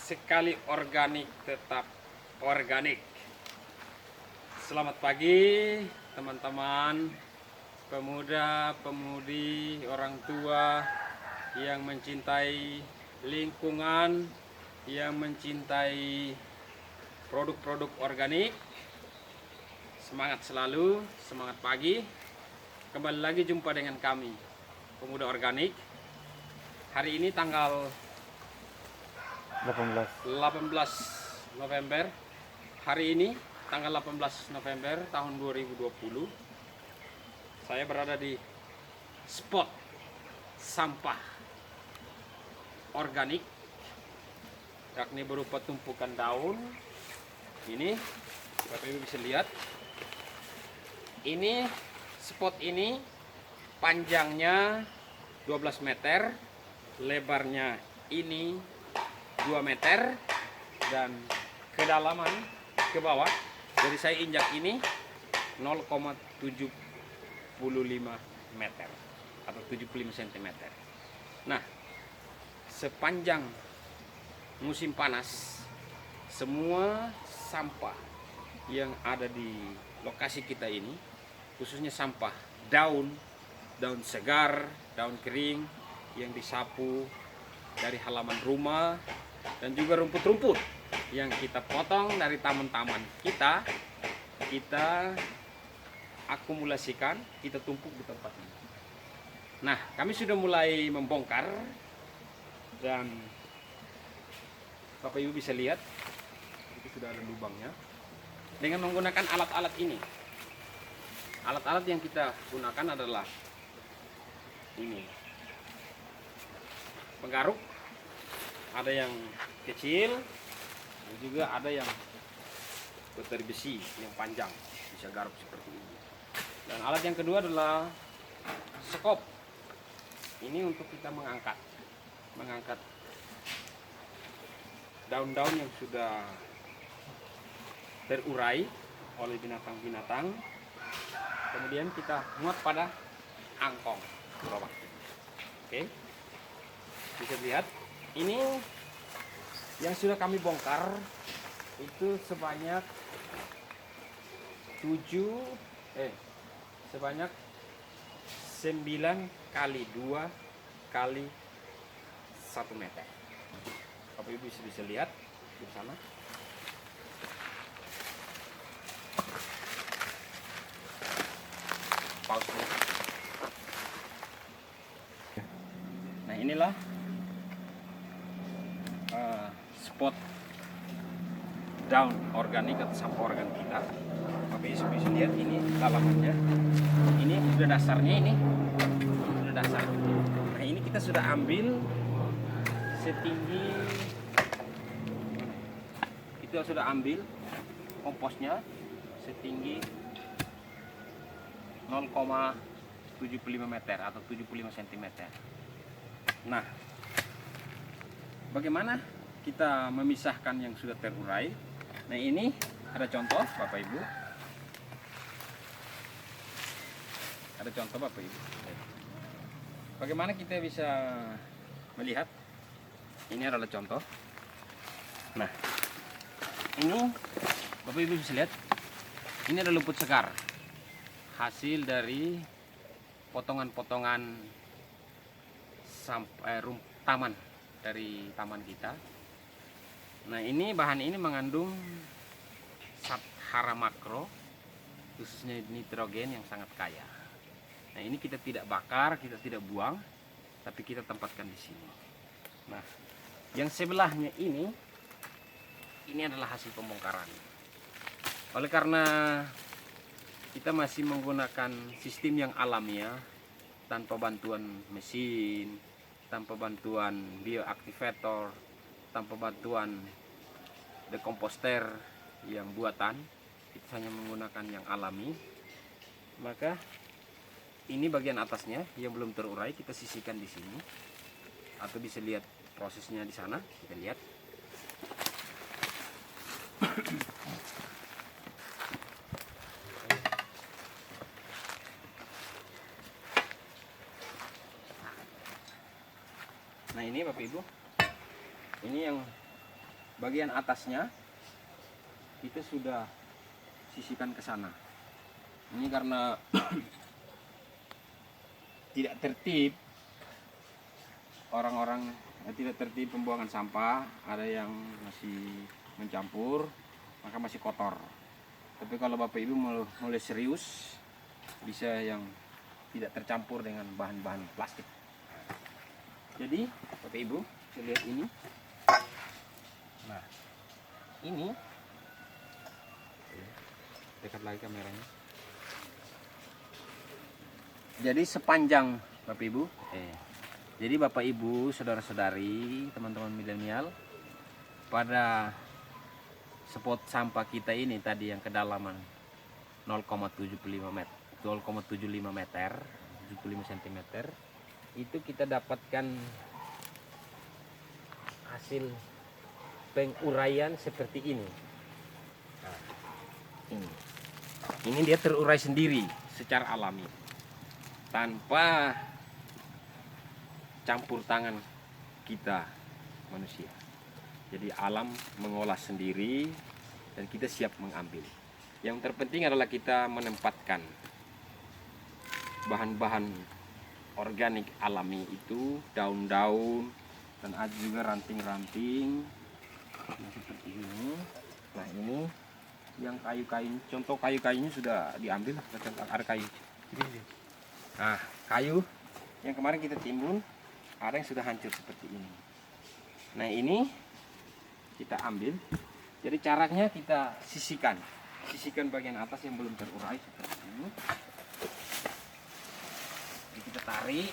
sekali organik tetap organik. Selamat pagi teman-teman, pemuda-pemudi, orang tua yang mencintai lingkungan, yang mencintai produk-produk organik. Semangat selalu, semangat pagi. Kembali lagi jumpa dengan kami, Pemuda Organik. Hari ini tanggal 18 November. Hari ini tanggal 18 November tahun 2020. Saya berada di spot sampah organik, yakni berupa tumpukan daun. Ini Bapak Ibu bisa lihat. Ini spot ini panjangnya 12 meter, lebarnya ini 2 meter, dan kedalaman ke bawah dari saya injak ini 0,75 meter atau 75 cm. Nah, sepanjang musim panas, semua sampah yang ada di lokasi kita ini, khususnya sampah daun segar, daun kering yang disapu dari halaman rumah, dan juga rumput-rumput yang kita potong dari taman-taman kita akumulasikan, kita tumpuk di tempat ini. Nah, kami sudah mulai membongkar, dan Bapak Ibu bisa lihat itu sudah ada lubangnya dengan menggunakan alat-alat ini. Alat-alat yang kita gunakan adalah ini, penggaruk, ada yang kecil, dan juga ada yang bateri besi yang panjang, bisa garuk seperti ini. Dan alat yang kedua adalah sekop. Ini untuk kita mengangkat daun-daun yang sudah terurai oleh binatang-binatang. Kemudian kita muat pada angkong bawah. Oke, bisa lihat ini yang sudah kami bongkar itu sebanyak 9 kali 2 kali 1 meter. Bapak Ibu bisa lihat di sana. Pausnya. Nah, inilah spot daun organik atau sampah organik kita. Bapak Ibu bisa lihat ini dalamannya. Ini sudah dasarnya, ini sudah dasar. Nah, ini kita sudah ambil setinggi, kita sudah ambil komposnya setinggi 0,75 meter atau 75 cm. Nah, bagaimana kita memisahkan yang sudah terurai? Nah, ini ada contoh Bapak Ibu. Ada contoh Bapak Ibu. Bagaimana kita bisa melihat? Ini adalah contoh. Nah, ini Bapak Ibu bisa lihat. Ini ada lumpur segar, hasil dari potongan-potongan taman, dari taman kita. Nah, ini bahan ini mengandung zat hara makro, khususnya nitrogen yang sangat kaya. Nah, ini kita tidak bakar, kita tidak buang, tapi kita tempatkan di sini. Nah, yang sebelahnya ini adalah hasil pembongkaran. Oleh karena kita masih menggunakan sistem yang alamiah, tanpa bantuan mesin, tanpa bantuan bioaktivator, tanpa bantuan dekomposter yang buatan, kita hanya menggunakan yang alami. Maka ini bagian atasnya yang belum terurai kita sisihkan di sini, atau bisa lihat prosesnya di sana. Kita lihat. Nah, ini Bapak Ibu, ini yang bagian atasnya kita sudah sisihkan ke sana. Ini karena tidak tertib orang-orang, tidak tertib pembuangan sampah, ada yang masih mencampur, maka masih kotor. Tapi kalau Bapak Ibu mulai serius, bisa yang tidak tercampur dengan bahan-bahan plastik. Jadi Bapak Ibu bisa lihat ini. Nah, ini dekat lagi kameranya. Jadi sepanjang Bapak Ibu, jadi Bapak Ibu, saudara-saudari, teman-teman milenial, pada spot sampah kita ini tadi yang kedalaman 0,75 meter, 0,75 meter, 75 cm, itu kita dapatkan hasil penguraian seperti ini. Nah, ini dia terurai sendiri secara alami, tanpa campur tangan kita manusia. Jadi alam mengolah sendiri dan kita siap mengambil. Yang terpenting adalah kita menempatkan bahan-bahan organik alami itu, daun-daun, dan ada juga ranting-ranting seperti ini. Nah, ini yang kayu-kayu, contoh kayu-kayunya sudah diambil, ada kayu. Nah, kayu yang kemarin kita timbun ada yang sudah hancur seperti ini. Nah, ini kita ambil. Jadi caranya kita sisihkan bagian atas yang belum terurai seperti ini. Jadi kita tarik.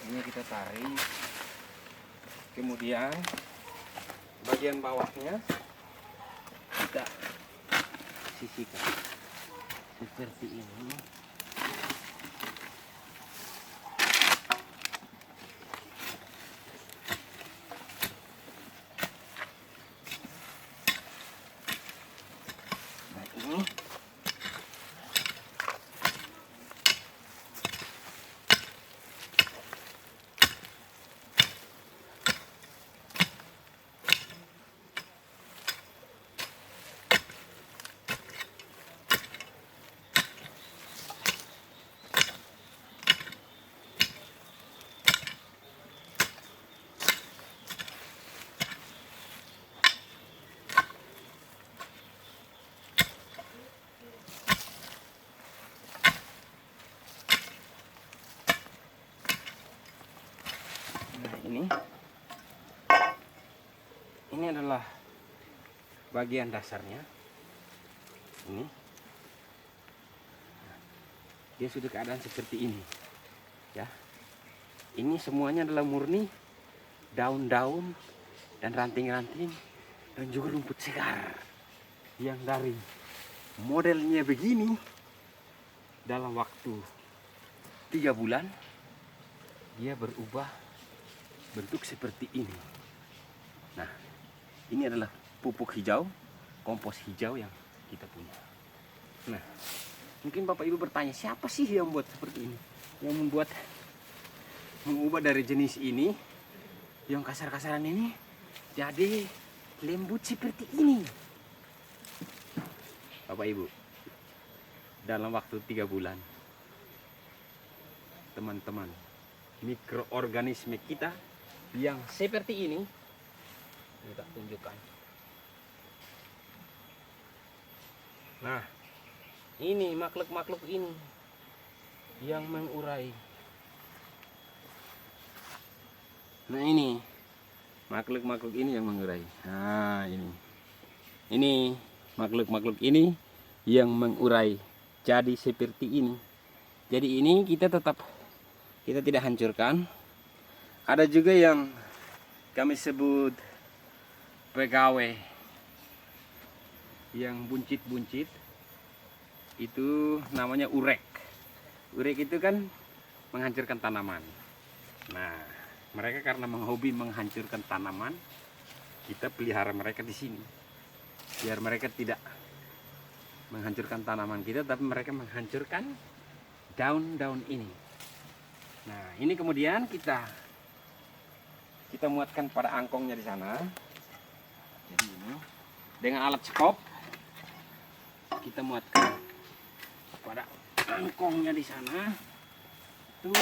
Ini kita tarik. Kemudian bagian bawahnya kita sisihkan seperti ini. Nah, ini ini adalah bagian dasarnya. Ini dia sudah keadaan seperti ini ya. Ini semuanya adalah murni daun-daun dan ranting-ranting dan juga rumput segar yang dari modelnya begini dalam waktu 3 bulan dia berubah bentuk seperti ini. Nah, ini adalah pupuk hijau, kompos hijau yang kita punya. Nah, mungkin Bapak Ibu bertanya, siapa sih yang buat seperti ini? Yang mengubah dari jenis ini, yang kasar-kasaran ini, jadi lembut seperti ini. Bapak Ibu, dalam waktu 3 bulan, teman-teman, mikroorganisme kita yang seperti ini, kita tunjukkan. Nah, ini makhluk-makhluk ini yang mengurai. Nah, ini makhluk-makhluk ini yang mengurai. Nah, ini makhluk-makhluk ini yang mengurai jadi seperti ini. Jadi ini kita tidak hancurkan. Ada juga yang kami sebut pegawai yang buncit-buncit, itu namanya urek. Urek itu kan menghancurkan tanaman. Nah, mereka karena menghobi menghancurkan tanaman, kita pelihara mereka di sini. biar mereka tidak menghancurkan tanaman kita, tapi mereka menghancurkan daun-daun ini. Nah, ini kemudian kita muatkan pada angkongnya di sana. Jadi ini dengan alat skop kita muatkan pada angkongnya di sana. Tuh.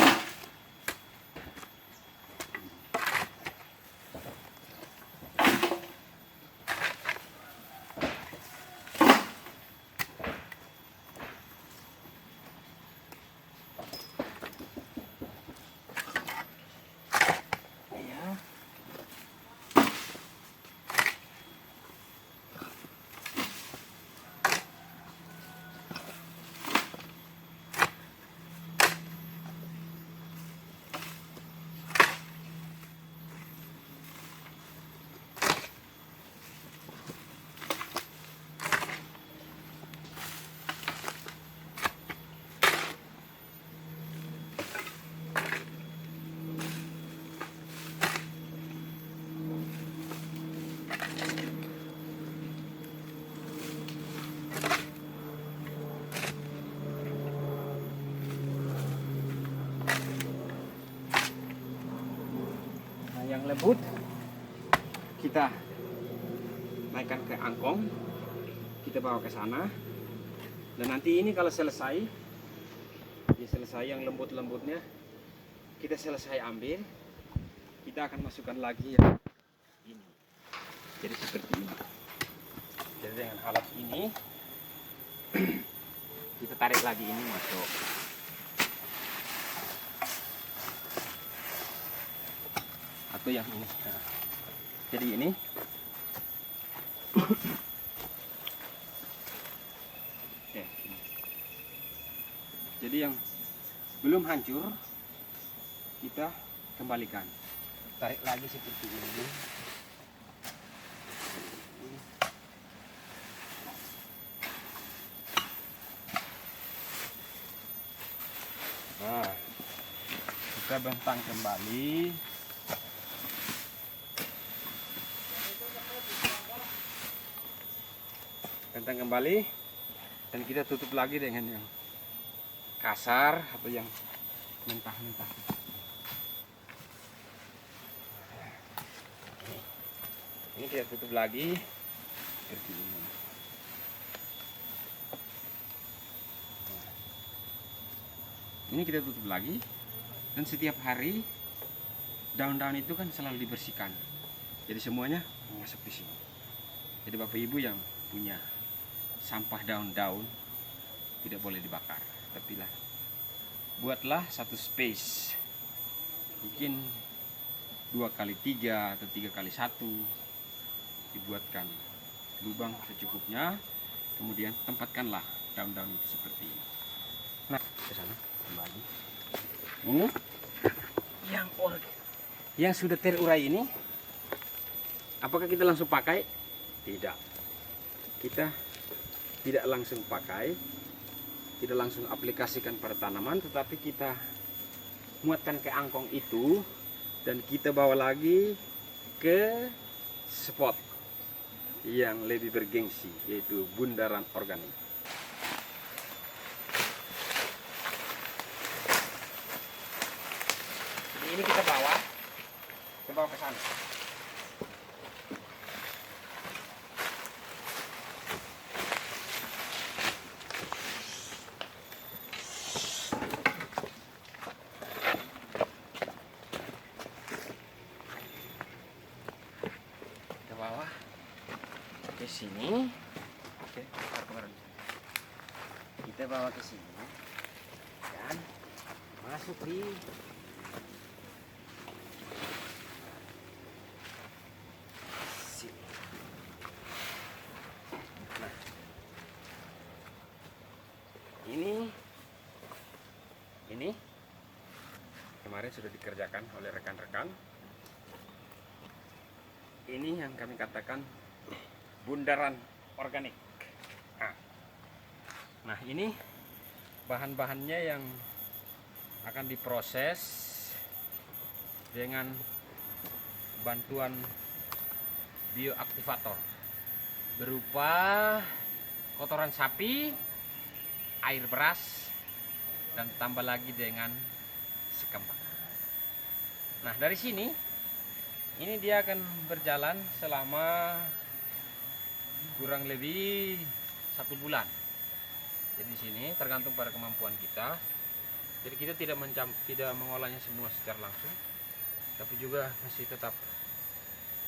Yang lembut kita naikkan ke angkong, kita bawa ke sana, dan nanti ini kalau selesai, ya selesai yang lembut-lembutnya kita selesai ambil, kita akan masukkan lagi yang ini. Jadi seperti ini. Jadi dengan alat ini kita tarik lagi ini masuk. Atau yang ini. Nah, jadi ini oke, ini. Jadi yang belum hancur kita kembalikan, tarik lagi seperti ini. Nah, kita bentang kembali. Bentang kembali dan kita tutup lagi dengan yang kasar atau yang mentah-mentah. Ini kita tutup lagi seperti ini. Ini kita tutup lagi, dan setiap hari daun-daun itu kan selalu dibersihkan. Jadi semuanya masuk di sini. Jadi Bapak Ibu yang punya sampah daun-daun tidak boleh dibakar, tapi buatlah satu space, mungkin 2x3 atau 3x1, dibuatkan lubang secukupnya, kemudian tempatkanlah daun-daun itu seperti ini. Nah, ke sana kembali. Ini yang sudah terurai ini, apakah kita langsung pakai? Tidak. Kita tidak langsung pakai, tidak langsung aplikasikan pada tanaman, tetapi kita muatkan ke angkong itu dan kita bawa lagi ke spot yang lebih bergengsi, yaitu Bundaran Organik. Jadi ini kita bawa ke sana. Ke sini, oke, kita bawa ke sini dan masuk di sini. Nah, ini kemarin sudah dikerjakan oleh rekan-rekan. Ini yang kami katakan Bundaran Organik. Nah, ini bahan-bahannya yang akan diproses dengan bantuan bioaktivator. berupa kotoran sapi, air beras, dan tambah lagi dengan sekam bakar. Nah, dari sini ini dia akan berjalan selama kurang lebih 1 bulan. Jadi di sini tergantung pada kemampuan kita. Jadi kita tidak mengolahnya semua secara langsung, tapi juga masih tetap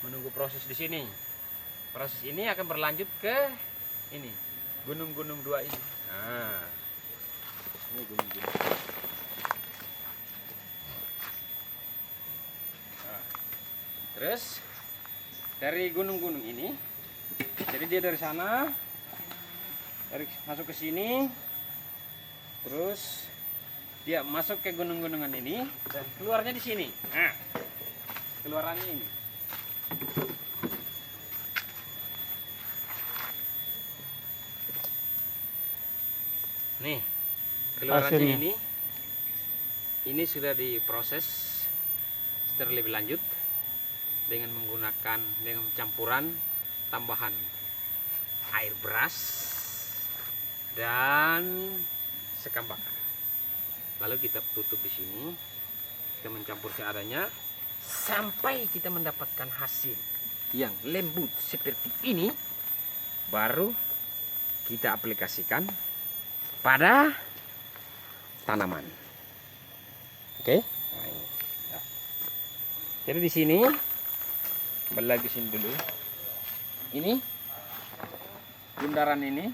menunggu proses di sini. Proses ini akan berlanjut ke ini, gunung-gunung 2 ini. Nah, ini gunung-gunung. Nah, terus dari gunung-gunung ini, jadi dia dari sana, masuk ke sini, terus dia masuk ke gunung-gunungan ini dan keluarnya di sini. Nah, keluarannya ini. Nih, keluarannya ini. Ini sudah diproses secara lebih lanjut dengan campuran tambahan air beras dan sekam bakar. Lalu kita tutup di sini, kita mencampur seadanya sampai kita mendapatkan hasil yang lembut seperti ini, baru kita aplikasikan pada tanaman. Oke. Nah, ini. Ya. Jadi di sini, kembali lagi sini dulu. Ini bundaran ini,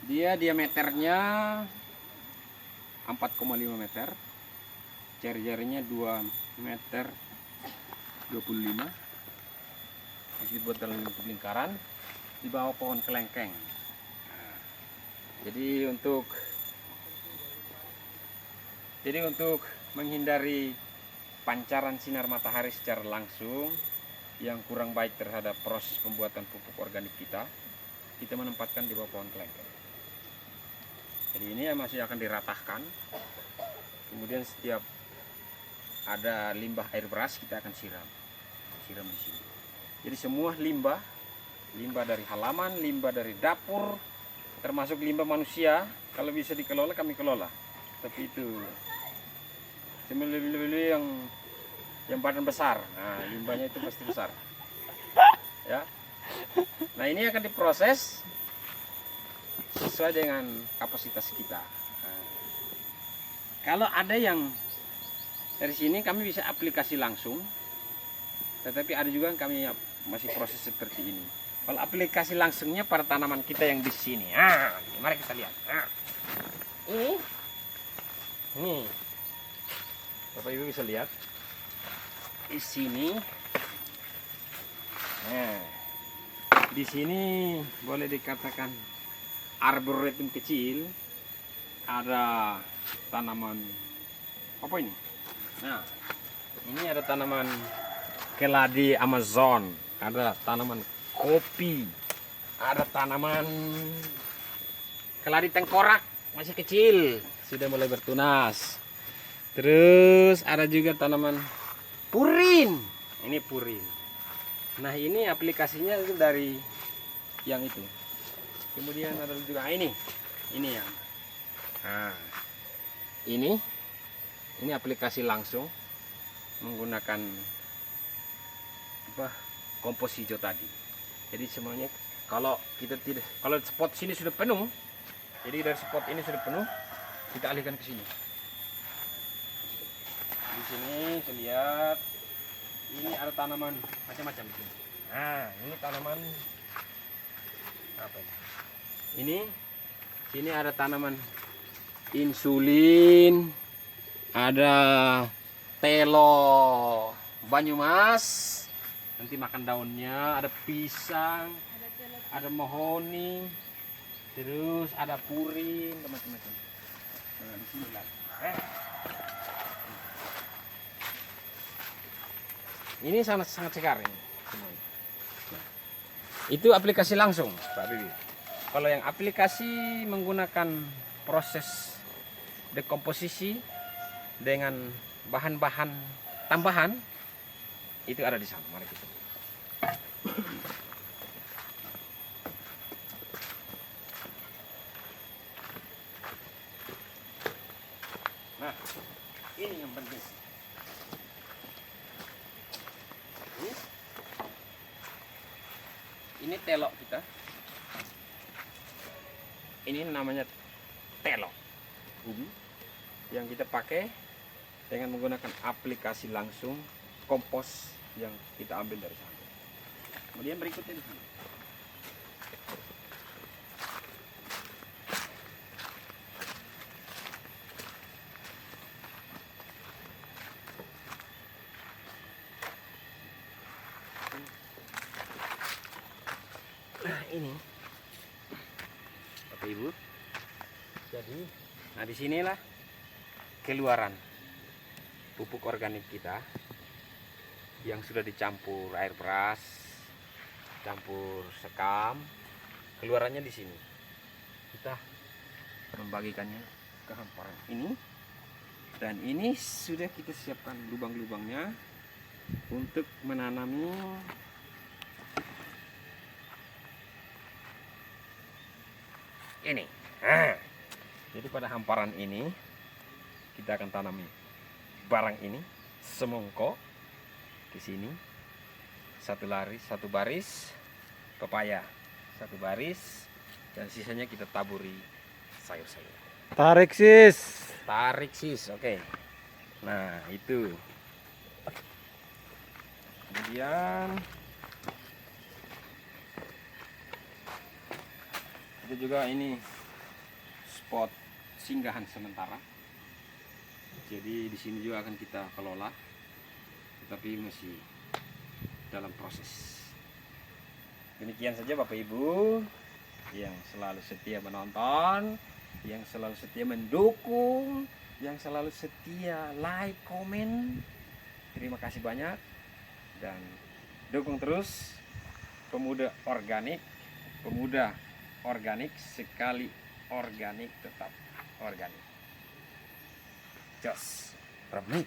dia diameternya 4,5 meter, jari-jarinya 2 meter 25, dibuat dalam bentuk lingkaran di bawah pohon kelengkeng. Nah, jadi untuk menghindari pancaran sinar matahari secara langsung yang kurang baik terhadap proses pembuatan pupuk organik kita menempatkan di bawah pohon kelengkeng. Jadi ini masih akan diratahkan. Kemudian setiap ada limbah air beras kita akan siram di sini. Jadi semua limbah dari halaman, limbah dari dapur, termasuk limbah manusia, kalau bisa dikelola kami kelola. Tapi itu limbah yang badan besar, nah limbahnya itu pasti besar. Ya. Nah ini akan diproses sesuai dengan kapasitas kita. Nah, kalau ada yang dari sini kami bisa aplikasi langsung, tetapi ada juga yang kami masih proses seperti ini. Kalau aplikasi langsungnya pada tanaman kita yang di sini, mari kita lihat. Ini, Bapak Ibu bisa lihat di sini. Nah, di sini boleh dikatakan arboretum kecil, ada tanaman apa ini? Nah, ini ada tanaman keladi Amazon, ada tanaman kopi, ada tanaman keladi tengkorak masih kecil, sudah mulai bertunas. Terus ada juga tanaman purin, ini purin. Nah ini aplikasinya itu dari yang itu. Kemudian ada juga ini yang, nah ini aplikasi langsung menggunakan kompos hijau tadi. Jadi semuanya kalau spot sini sudah penuh, jadi dari spot ini sudah penuh, kita alihkan ke sini. Di sini saya lihat ini ada tanaman macam-macam di sini. Nah ini tanaman apa ini? Sini ada tanaman insulin, ada telo Banyumas, nanti makan daunnya, ada pisang, ada mahoni, terus ada purin, macam-macam. Nah, di sini lah. Ini sangat segar ini. Nah, itu aplikasi langsung, Pak Bibi. Kalau yang aplikasi menggunakan proses dekomposisi dengan bahan-bahan tambahan, itu ada di sana. Mari kita. Nah, ini yang penting. Ini telok kita. Ini namanya telok yang kita pakai dengan menggunakan aplikasi langsung kompos yang kita ambil dari sana. Kemudian berikutnya di sini. Nah, ini Bapak Ibu. Jadi, nah disinilah keluaran pupuk organik kita yang sudah dicampur air beras, campur sekam. Keluarannya di sini. Kita membagikannya ke hamparan ini, dan ini sudah kita siapkan lubang-lubangnya untuk menanami ini. Nah, jadi pada hamparan ini kita akan tanami barang ini, semongko di sini, satu baris, pepaya satu baris, dan sisanya kita taburi sayur-sayur. Tarik sis. Tarik sis, oke. Nah itu. Kemudian itu juga ini spot singgahan sementara. Jadi di sini juga akan kita kelola, tetapi masih dalam proses. Demikian saja Bapak Ibu yang selalu setia menonton, yang selalu setia mendukung, yang selalu setia like, komen. Terima kasih banyak, dan dukung terus Pemuda Organik. Pemuda Organik, sekali organik tetap organik. Jos, Remik.